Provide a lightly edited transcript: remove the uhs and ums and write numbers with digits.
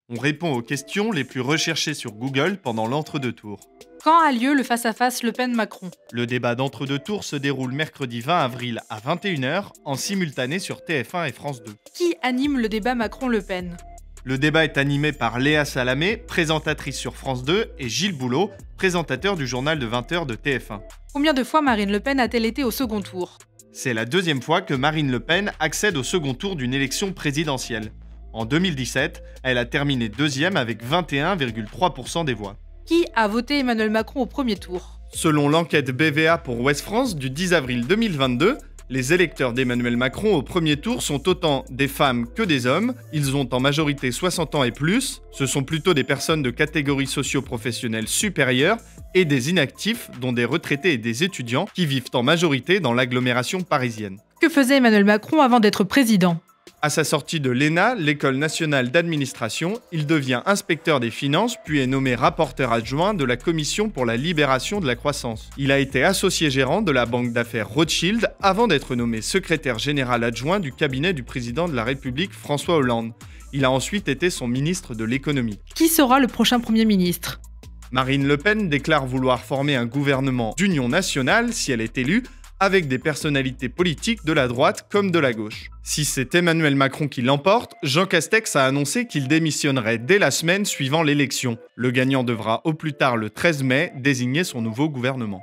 On répond aux questions les plus recherchées sur Google pendant l'entre-deux tours. Quand a lieu le face-à-face Le Pen-Macron? Le débat d'entre-deux tours se déroule mercredi 20 avril à 21h en simultané sur TF1 et France 2. Qui anime le débat Macron-Le Pen? Le débat est animé par Léa Salamé, présentatrice sur France 2, et Gilles Boulot, présentateur du journal de 20h de TF1. Combien de fois Marine Le Pen a-t-elle été au second tour? C'est la deuxième fois que Marine Le Pen accède au second tour d'une élection présidentielle. En 2017, elle a terminé deuxième avec 21,3% des voix. Qui a voté Emmanuel Macron au premier tour? Selon l'enquête BVA pour Ouest France du 10 avril 2022, les électeurs d'Emmanuel Macron au premier tour sont autant des femmes que des hommes. Ils ont en majorité 60 ans et plus. Ce sont plutôt des personnes de catégories socio-professionnelles supérieures et des inactifs, dont des retraités et des étudiants, qui vivent en majorité dans l'agglomération parisienne. Que faisait Emmanuel Macron avant d'être président? À sa sortie de l'ENA, l'École nationale d'administration, il devient inspecteur des finances puis est nommé rapporteur adjoint de la Commission pour la libération de la croissance. Il a été associé gérant de la banque d'affaires Rothschild avant d'être nommé secrétaire général adjoint du cabinet du président de la République François Hollande. Il a ensuite été son ministre de l'économie. Qui sera le prochain Premier ministre? Marine Le Pen déclare vouloir former un gouvernement d'union nationale si elle est élue, avec des personnalités politiques de la droite comme de la gauche. Si c'est Emmanuel Macron qui l'emporte, Jean Castex a annoncé qu'il démissionnerait dès la semaine suivant l'élection. Le gagnant devra au plus tard le 13 mai désigner son nouveau gouvernement.